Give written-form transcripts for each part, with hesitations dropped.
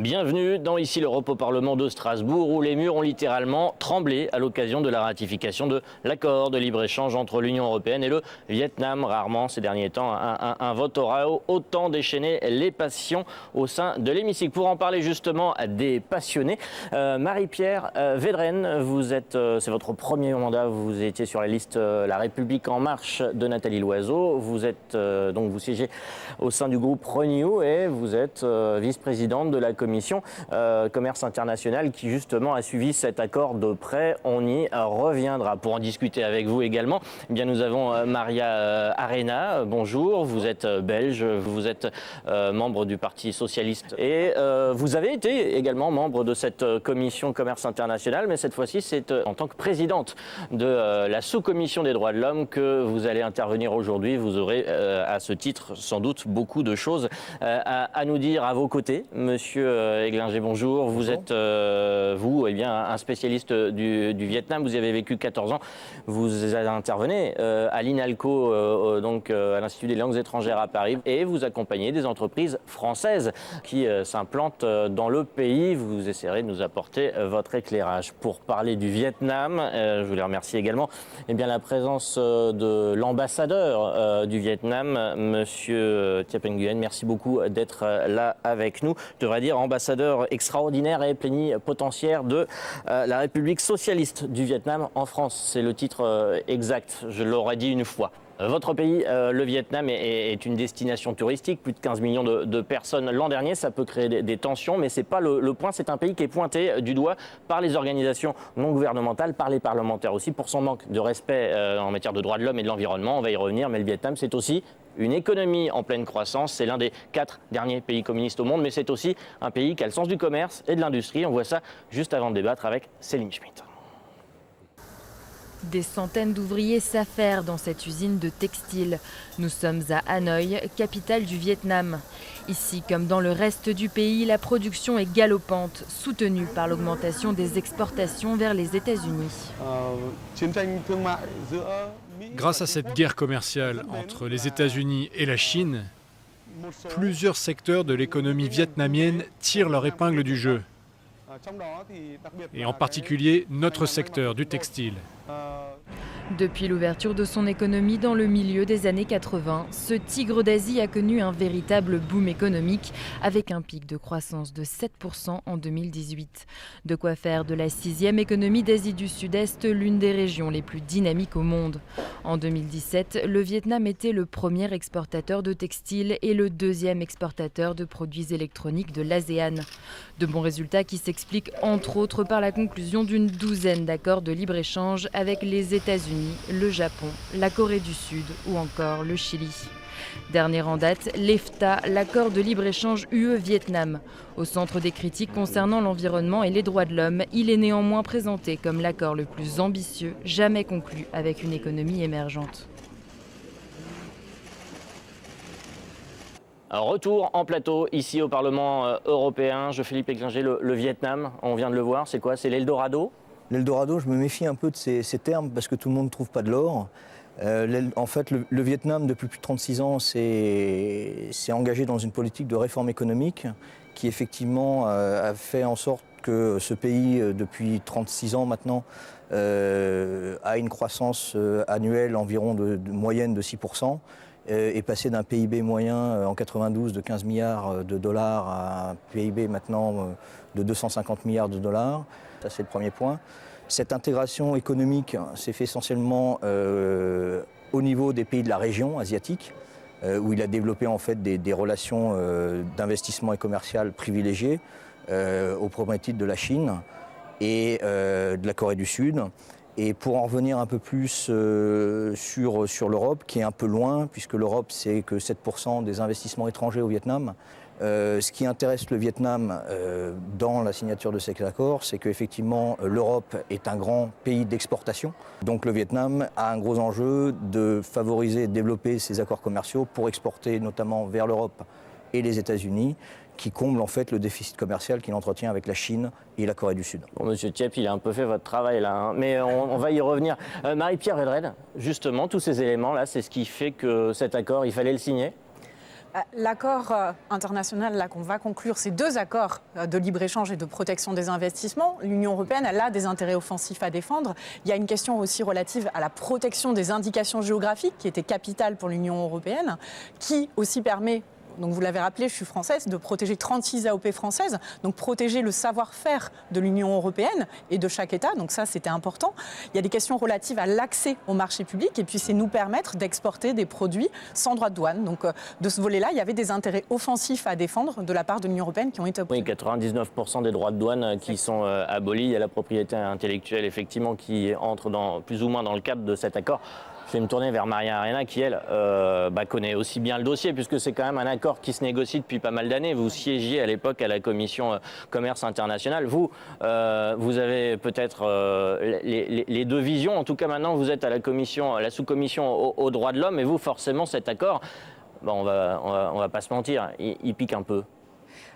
Bienvenue dans Ici l'Europe au Parlement de Strasbourg où les murs ont littéralement tremblé à l'occasion de la ratification de l'accord de libre-échange entre l'Union européenne et le Vietnam. Rarement ces derniers temps, un vote aura autant déchaîné les passions au sein de l'hémicycle. Pour en parler justement des passionnés, Marie-Pierre Védrenne, c'est votre premier mandat, vous étiez sur la liste La République en marche de Nathalie Loiseau. Vous siégez au sein du groupe Renew et vous êtes vice-présidente de la commission commerce international qui justement a suivi cet accord de près. On y reviendra. Pour en discuter avec vous également, eh bien, nous avons Maria Arena. Bonjour, vous êtes belge, vous êtes membre du Parti socialiste et vous avez été également membre de cette commission commerce international, mais cette fois-ci c'est en tant que présidente de la sous-commission des droits de l'homme que vous allez intervenir aujourd'hui. Vous aurez à ce titre sans doute beaucoup de choses à nous dire à vos côtés. Monsieur Eglinger, bonjour. Vous êtes, un spécialiste du Vietnam. Vous y avez vécu 14 ans. Vous intervenez à l'INALCO, à l'Institut des langues étrangères à Paris, et vous accompagnez des entreprises françaises qui s'implantent dans le pays. Vous essayerez de nous apporter votre éclairage. Pour parler du Vietnam, je voulais remercier également la présence de l'ambassadeur du Vietnam, Monsieur Thiep Nguyen. Merci beaucoup d'être là avec nous. Je devrais dire ambassadeur extraordinaire et plénipotentiaire de la République socialiste du Vietnam en France. C'est le titre exact, je l'aurais dit une fois. Votre pays, le Vietnam, est une destination touristique, plus de 15 millions de personnes l'an dernier. Ça peut créer des tensions, mais ce n'est pas le point. C'est un pays qui est pointé du doigt par les organisations non gouvernementales, par les parlementaires aussi, pour son manque de respect en matière de droits de l'homme et de l'environnement. On va y revenir, mais le Vietnam, c'est aussi une économie en pleine croissance. C'est l'un des 4 derniers pays communistes au monde, mais c'est aussi un pays qui a le sens du commerce et de l'industrie. On voit ça juste avant de débattre avec Céline Schmitt. Des centaines d'ouvriers s'affairent dans cette usine de textile. Nous sommes à Hanoï, capitale du Vietnam. Ici, comme dans le reste du pays, la production est galopante, soutenue par l'augmentation des exportations vers les États-Unis. Grâce à cette guerre commerciale entre les États-Unis et la Chine, plusieurs secteurs de l'économie vietnamienne tirent leur épingle du jeu. Et en particulier notre secteur du textile. Depuis l'ouverture de son économie dans le milieu des années 80, ce tigre d'Asie a connu un véritable boom économique avec un pic de croissance de 7% en 2018. De quoi faire de la 6e économie d'Asie du Sud-Est l'une des régions les plus dynamiques au monde. En 2017, le Vietnam était le premier exportateur de textiles et le 2e exportateur de produits électroniques de l'ASEAN. De bons résultats qui s'expliquent entre autres par la conclusion d'une douzaine d'accords de libre-échange avec les États-Unis, le Japon, la Corée du Sud ou encore le Chili. Dernier en date, l'EFTA, l'accord de libre-échange UE-Vietnam. Au centre des critiques concernant l'environnement et les droits de l'homme, il est néanmoins présenté comme l'accord le plus ambitieux jamais conclu avec une économie émergente. Retour en plateau ici au Parlement européen. Philippe Eglinger, le Vietnam, on vient de le voir, c'est quoi? C'est l'Eldorado? L'Eldorado, je me méfie un peu de ces termes parce que tout le monde ne trouve pas de l'or. En fait, le Vietnam, depuis plus de 36 ans, s'est engagé dans une politique de réforme économique qui, effectivement, a fait en sorte que ce pays, depuis 36 ans maintenant, a une croissance annuelle environ de moyenne de 6%, est passé d'un PIB moyen en 92 de 15 milliards de dollars à un PIB maintenant de 250 milliards de dollars. Ça, c'est le premier point. Cette intégration économique s'est faite essentiellement au niveau des pays de la région asiatique, où il a développé en fait des relations d'investissement et commercial privilégiées au premier titre de la Chine et de la Corée du Sud. Et pour en revenir un peu plus sur l'Europe, qui est un peu loin, puisque l'Europe, c'est que 7% des investissements étrangers au Vietnam. Ce qui intéresse le Vietnam dans la signature de cet accord, c'est qu'effectivement l'Europe est un grand pays d'exportation. Donc le Vietnam a un gros enjeu de favoriser et de développer ses accords commerciaux pour exporter notamment vers l'Europe et les États-Unis, qui comble en fait le déficit commercial qu'il entretient avec la Chine et la Corée du Sud. Bon, Monsieur Thiep, il a un peu fait votre travail là, hein, mais on va y revenir. Marie-Pierre Védrenne, justement, tous ces éléments là, c'est ce qui fait que cet accord, il fallait le signer? L'accord international là, qu'on va conclure, ces 2 accords de libre-échange et de protection des investissements, l'Union européenne elle a des intérêts offensifs à défendre. Il y a une question aussi relative à la protection des indications géographiques qui était capitale pour l'Union européenne, qui aussi permet, donc vous l'avez rappelé, je suis française, de protéger 36 AOP françaises, donc protéger le savoir-faire de l'Union européenne et de chaque État, donc ça c'était important. Il y a des questions relatives à l'accès au marché public et puis c'est nous permettre d'exporter des produits sans droit de douane. Donc de ce volet-là, il y avait des intérêts offensifs à défendre de la part de l'Union européenne qui ont été obtenus. Oui, 99% des droits de douane qui sont abolis. Il y a la propriété intellectuelle effectivement qui entre plus ou moins dans le cadre de cet accord. Je vais me tourner vers Maria Arena qui, elle, connaît aussi bien le dossier puisque c'est quand même un accord qui se négocie depuis pas mal d'années. Vous siégiez à l'époque à la commission commerce international. Vous avez peut-être les 2 visions. En tout cas, maintenant, vous êtes à la sous-commission aux droits de l'homme et vous, forcément, cet accord, on va pas se mentir, il pique un peu.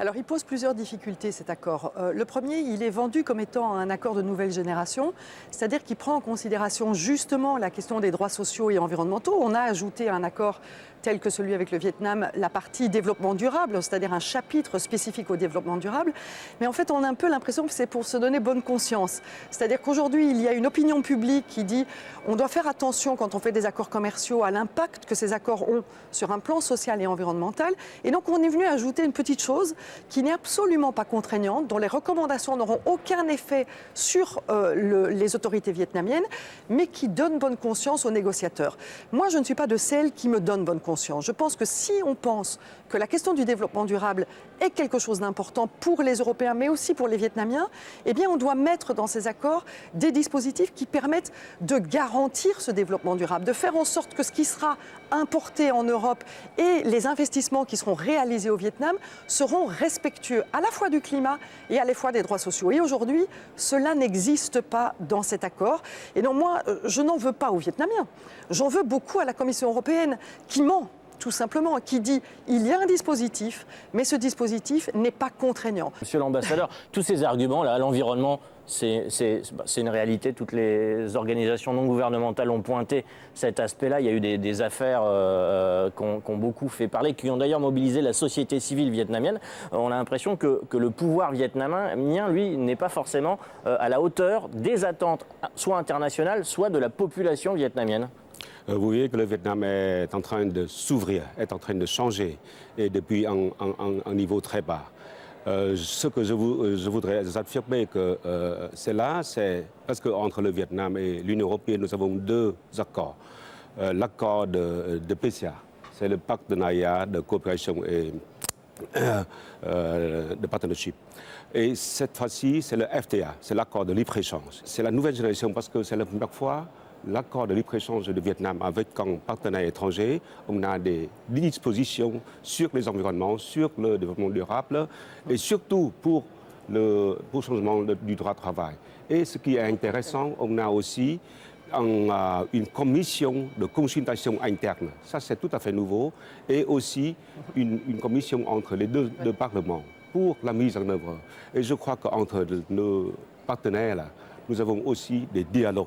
Alors, il pose plusieurs difficultés, cet accord. Le premier, il est vendu comme étant un accord de nouvelle génération, c'est-à-dire qu'il prend en considération justement la question des droits sociaux et environnementaux. On a ajouté à un accord tel que celui avec le Vietnam, la partie développement durable, c'est-à-dire un chapitre spécifique au développement durable. Mais en fait, on a un peu l'impression que c'est pour se donner bonne conscience. C'est-à-dire qu'aujourd'hui, il y a une opinion publique qui dit on doit faire attention quand on fait des accords commerciaux à l'impact que ces accords ont sur un plan social et environnemental. Et donc, on est venu ajouter une petite chose qui n'est absolument pas contraignante, dont les recommandations n'auront aucun effet sur les autorités vietnamiennes, mais qui donne bonne conscience aux négociateurs. Moi, je ne suis pas de celles qui me donnent bonne conscience. Je pense que si on pense que la question du développement durable est quelque chose d'important pour les Européens, mais aussi pour les Vietnamiens, eh bien, on doit mettre dans ces accords des dispositifs qui permettent de garantir ce développement durable, de faire en sorte que ce qui sera importé en Europe et les investissements qui seront réalisés au Vietnam seront respectueux à la fois du climat et à la fois des droits sociaux. Et aujourd'hui, cela n'existe pas dans cet accord. Et donc moi, je n'en veux pas aux Vietnamiens. J'en veux beaucoup à la Commission européenne qui ment, tout simplement, qui dit il y a un dispositif, mais ce dispositif n'est pas contraignant. Monsieur l'ambassadeur, tous ces arguments-là, l'environnement, c'est une réalité. Toutes les organisations non gouvernementales ont pointé cet aspect-là. Il y a eu des affaires qui ont beaucoup fait parler, qui ont d'ailleurs mobilisé la société civile vietnamienne. On a l'impression que le pouvoir vietnamien, lui, n'est pas forcément à la hauteur des attentes, soit internationales, soit de la population vietnamienne. Vous voyez que le Vietnam est en train de s'ouvrir, est en train de changer, et depuis un niveau très bas. Ce que je voudrais affirmer que c'est parce qu'entre le Vietnam et l'Union européenne, nous avons 2 accords. L'accord de PCA, c'est le partenariat de coopération et de partnership. Et cette fois-ci, c'est le FTA, c'est l'accord de libre-échange. C'est la nouvelle génération parce que c'est la première fois l'accord de libre-échange de Vietnam avec un partenaire étranger. On a des dispositions sur les environnements, sur le développement durable et surtout pour le changement du droit du travail. Et ce qui est intéressant, on a aussi une commission de consultation interne. Ça, c'est tout à fait nouveau. Et aussi une commission entre les deux parlements pour la mise en œuvre. Et je crois qu'entre nos partenaires, là, nous avons aussi des dialogues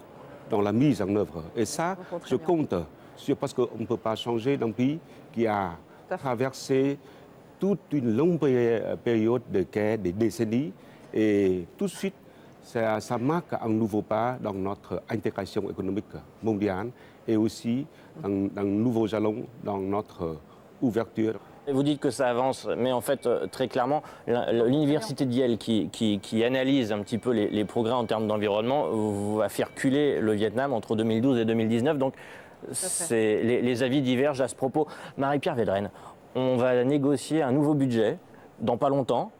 dans la mise en œuvre. Et ça, je compte sur, parce qu'on ne peut pas changer d'un pays qui a traversé toute une longue période de guerre, des décennies, et tout de suite, ça marque un nouveau pas dans notre intégration économique mondiale et aussi un nouveau jalon dans notre ouverture. Vous dites que ça avance, mais en fait, très clairement, l'université de Yale qui analyse un petit peu les progrès en termes d'environnement va faire reculer le Vietnam entre 2012 et 2019. Donc, les avis divergent à ce propos. Marie-Pierre Védrenne, on va négocier un nouveau budget dans pas longtemps,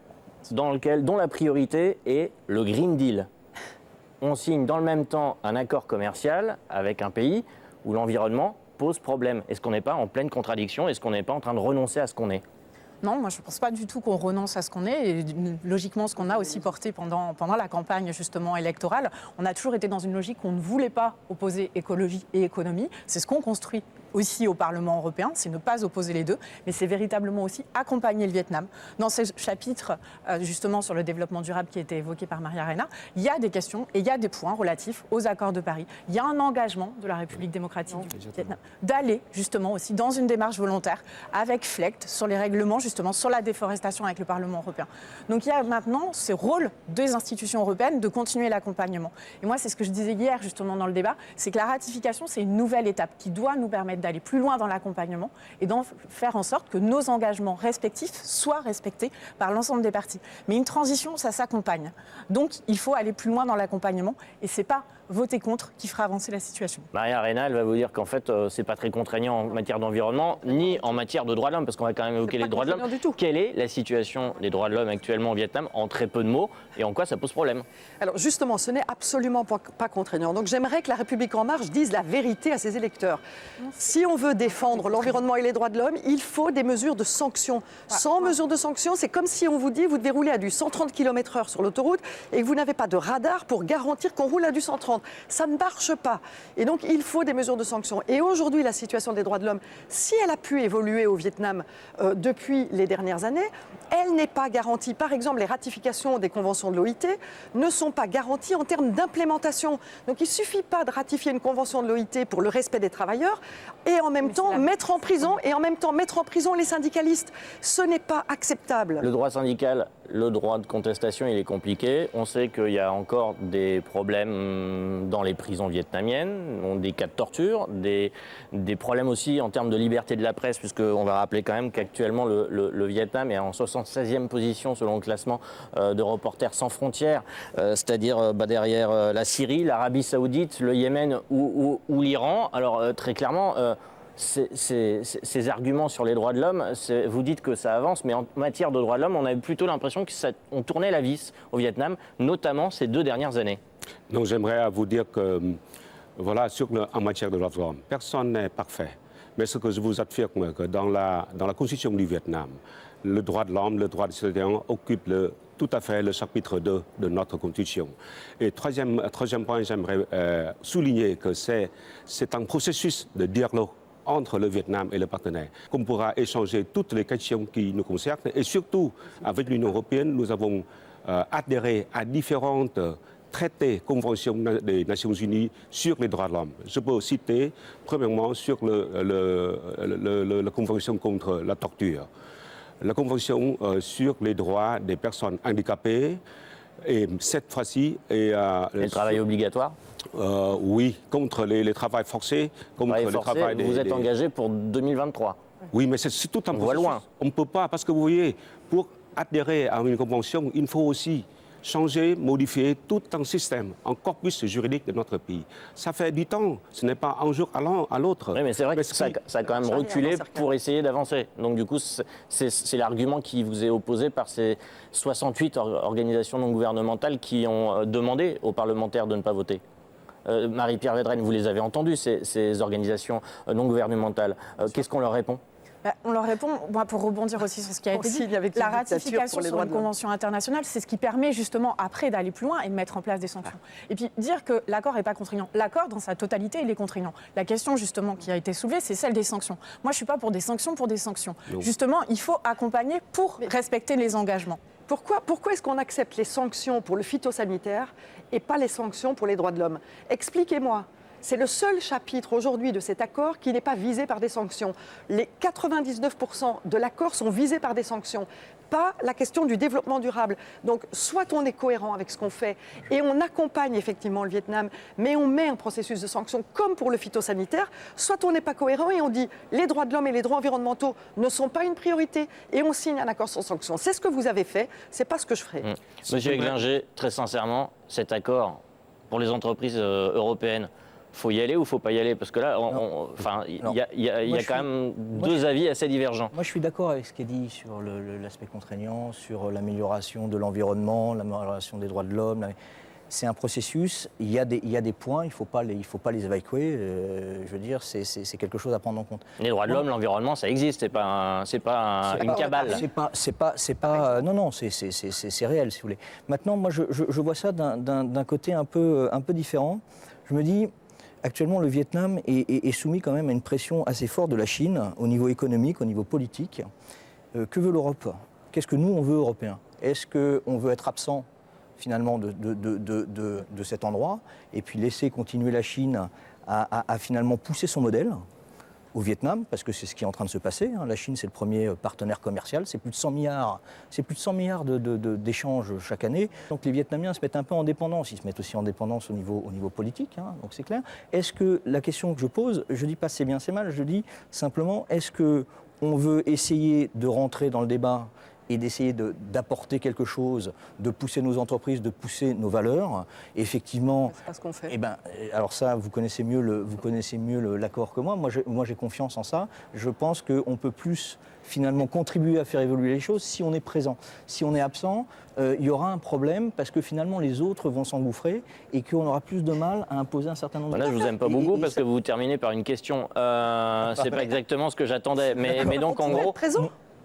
dont la priorité est le Green Deal. On signe dans le même temps un accord commercial avec un pays où l'environnement pose problème. Est-ce qu'on n'est pas en pleine contradiction? Est-ce qu'on n'est pas en train de renoncer à ce qu'on est? Non, moi je ne pense pas du tout qu'on renonce à ce qu'on est. Et logiquement, ce qu'on a aussi porté pendant la campagne justement électorale, on a toujours été dans une logique qu'on ne voulait pas opposer écologie et économie. C'est ce qu'on construit aussi au Parlement européen, c'est ne pas opposer les deux, mais c'est véritablement aussi accompagner le Vietnam. Dans ce chapitre, justement, sur le développement durable qui a été évoqué par Maria Arena, il y a des questions et il y a des points relatifs aux accords de Paris. Il y a un engagement de la République démocratique du Vietnam d'aller, justement, aussi dans une démarche volontaire avec FLEGT sur les règlements, justement, sur la déforestation avec le Parlement européen. Donc il y a maintenant ce rôle des institutions européennes de continuer l'accompagnement. Et moi, c'est ce que je disais hier, justement, dans le débat, c'est que la ratification, c'est une nouvelle étape qui doit nous permettre d'aller plus loin dans l'accompagnement et d'en faire en sorte que nos engagements respectifs soient respectés par l'ensemble des parties. Mais une transition, ça s'accompagne. Donc, il faut aller plus loin dans l'accompagnement et c'est pas voter contre qui fera avancer la situation. Maria Arena, elle va vous dire qu'en fait, c'est pas très contraignant en matière d'environnement, ni en matière de droits de l'homme, parce qu'on va quand même évoquer les droits de l'homme. Quelle est la situation des droits de l'homme actuellement au Vietnam, en très peu de mots, et en quoi ça pose problème? Alors justement, ce n'est absolument pas contraignant. Donc j'aimerais que la République En Marche dise la vérité à ses électeurs. Si on veut défendre l'environnement et les droits de l'homme, il faut des mesures de sanctions. Sans mesures de sanctions, c'est comme si on vous dit vous devez rouler à du 130 km/h sur l'autoroute et que vous n'avez pas de radar pour garantir qu'on roule à du 130. Ça ne marche pas. Et donc, il faut des mesures de sanctions. Et aujourd'hui, la situation des droits de l'homme, si elle a pu évoluer au Vietnam depuis les dernières années, elle n'est pas garantie. Par exemple, les ratifications des conventions de l'OIT ne sont pas garanties en termes d'implémentation. Donc, il ne suffit pas de ratifier une convention de l'OIT pour le respect des travailleurs et en même temps mettre en prison les syndicalistes. Ce n'est pas acceptable. Le droit syndical, le droit de contestation, il est compliqué. On sait qu'il y a encore des problèmes dans les prisons vietnamiennes, des cas de torture, des problèmes aussi en termes de liberté de la presse, puisqu'on va rappeler quand même qu'actuellement le Vietnam est en 76e position selon le classement de Reporters sans frontières, c'est-à-dire derrière la Syrie, l'Arabie Saoudite, le Yémen ou l'Iran. Alors très clairement, ces arguments sur les droits de l'homme, vous dites que ça avance, mais en matière de droits de l'homme, on a plutôt l'impression qu'on tournait la vis au Vietnam, notamment ces 2 dernières années. Donc j'aimerais vous dire que, voilà, en matière de droits de l'homme, personne n'est parfait. Mais ce que je vous affirme, que dans la Constitution du Vietnam, le droit de l'homme, le droit des citoyens occupe tout à fait le chapitre 2 de notre Constitution. Et troisième point, j'aimerais souligner que c'est un processus de dialogue entre le Vietnam et le partenaire, qu'on pourra échanger toutes les questions qui nous concernent. Et surtout, avec l'Union européenne, nous avons adhéré à différentes traités, conventions des Nations Unies sur les droits de l'homme. Je peux citer, premièrement, sur la Convention contre la torture, la Convention sur les droits des personnes handicapées, et cette fois-ci... le travail obligatoire? Oui, contre les travails forcés. Contre le travail vous êtes engagé pour 2023? Oui, mais c'est tout un processus. Loin. On ne peut pas, parce que vous voyez, pour adhérer à une convention, il faut aussi changer, modifier tout un système, un corpus juridique de notre pays. Ça fait du temps, ce n'est pas un jour à l'autre. Oui, mais c'est vrai que ça a quand même reculé pour essayer d'avancer. Donc du coup, c'est l'argument qui vous est opposé par ces 68 organisations non gouvernementales qui ont demandé aux parlementaires de ne pas voter. Marie-Pierre Védrenne, vous les avez entendues, ces organisations non gouvernementales. Qu'est-ce qu'on leur répond? On leur répond, moi, pour rebondir aussi sur ce qui a été dit, la ratification sur une convention internationale, c'est ce qui permet justement après d'aller plus loin et de mettre en place des sanctions. Et puis dire que l'accord n'est pas contraignant. L'accord, dans sa totalité, il est contraignant. La question justement qui a été soulevée, c'est celle des sanctions. Moi, je ne suis pas pour des sanctions pour des sanctions. Non. Justement, il faut accompagner pour respecter les engagements. Pourquoi est-ce qu'on accepte les sanctions pour le phytosanitaire et pas les sanctions pour les droits de l'homme? Expliquez-moi. C'est le seul chapitre aujourd'hui de cet accord qui n'est pas visé par des sanctions. Les 99% de l'accord sont visés par des sanctions, pas la question du développement durable. Donc, soit on est cohérent avec ce qu'on fait et on accompagne effectivement le Vietnam, mais on met un processus de sanctions comme pour le phytosanitaire, soit on n'est pas cohérent et on dit les droits de l'homme et les droits environnementaux ne sont pas une priorité et on signe un accord sans sanctions. C'est ce que vous avez fait, c'est pas ce que je ferai. Monsieur Eglinger, très sincèrement, cet accord pour les entreprises européennes, faut y aller ou faut pas y aller? Parce que là, il y a quand même deux avis assez divergents. Moi, je suis d'accord avec ce qui est dit sur l'aspect contraignant, sur l'amélioration de l'environnement, l'amélioration des droits de l'homme. C'est un processus, il y a des points, il faut pas les évacuer. Je veux dire, c'est quelque chose à prendre en compte. Les droits de l'homme, l'environnement, ça existe, c'est pas une cabale. Non, c'est réel, si vous voulez. Maintenant, moi, je vois ça d'un côté un peu différent. Je me dis, Actuellement, le Vietnam est soumis quand même à une pression assez forte de la Chine au niveau économique, au niveau politique. Que veut l'Europe? Qu'est-ce que nous, on veut, Européens? Est-ce qu'on veut être absent finalement de cet endroit et puis laisser continuer la Chine à finalement pousser son modèle au Vietnam, parce que c'est ce qui est en train de se passer. La Chine, c'est le premier partenaire commercial, c'est plus de 100 milliards, d'échanges chaque année. Donc les Vietnamiens se mettent un peu en dépendance, ils se mettent aussi en dépendance au niveau politique, donc c'est clair. Est-ce que la question que je pose, je ne dis pas c'est bien, c'est mal, je dis simplement, est-ce qu'on veut essayer de rentrer dans le débat et d'essayer d'apporter quelque chose, de pousser nos entreprises, de pousser nos valeurs. Effectivement, c'est pas ce qu'on fait. Eh ben, alors ça, vous connaissez mieux l'accord que moi. Moi, j'ai confiance en ça. Je pense qu'on peut plus finalement contribuer à faire évoluer les choses si on est présent. Si on est absent, il y aura un problème parce que finalement les autres vont s'engouffrer et qu'on aura plus de mal à imposer un certain nombre de choses. Là, je vous aime pas beaucoup parce que vous terminez par une question. C'est pas exactement ce que j'attendais, mais donc en gros.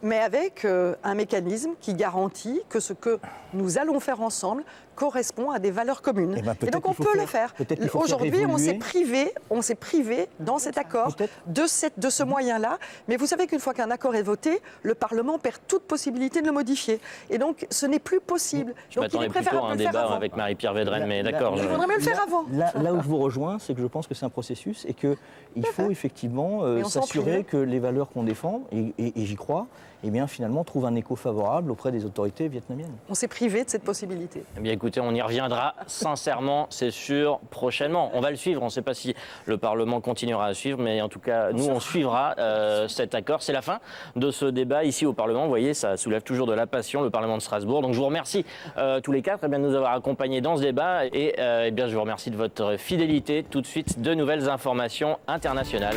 Mais avec un mécanisme qui garantit que ce que nous allons faire ensemble correspond à des valeurs communes. Et donc on peut le faire. Aujourd'hui, on s'est privé dans cet accord de ce moyen-là. Mais vous savez qu'une fois qu'un accord est voté, le Parlement perd toute possibilité de le modifier. Et donc ce n'est plus possible. Je m'attendais plutôt à un débat avec Marie-Pierre Védrenne, mais d'accord. Il faudrait mieux le faire avant. Là où je vous rejoins, c'est que je pense que c'est un processus et qu'il faut effectivement s'assurer que les valeurs qu'on défend, et j'y crois, eh bien, finalement, trouve un écho favorable auprès des autorités vietnamiennes. On s'est privé de cette possibilité. Eh bien, écoutez, on y reviendra sincèrement, c'est sûr, prochainement. On va le suivre. On ne sait pas si le Parlement continuera à suivre, mais en tout cas, nous, on suivra cet accord. C'est la fin de ce débat ici au Parlement. Vous voyez, ça soulève toujours de la passion, le Parlement de Strasbourg. Donc, je vous remercie tous les quatre de nous avoir accompagnés dans ce débat. Et bien, je vous remercie de votre fidélité. Tout de suite, de nouvelles informations internationales.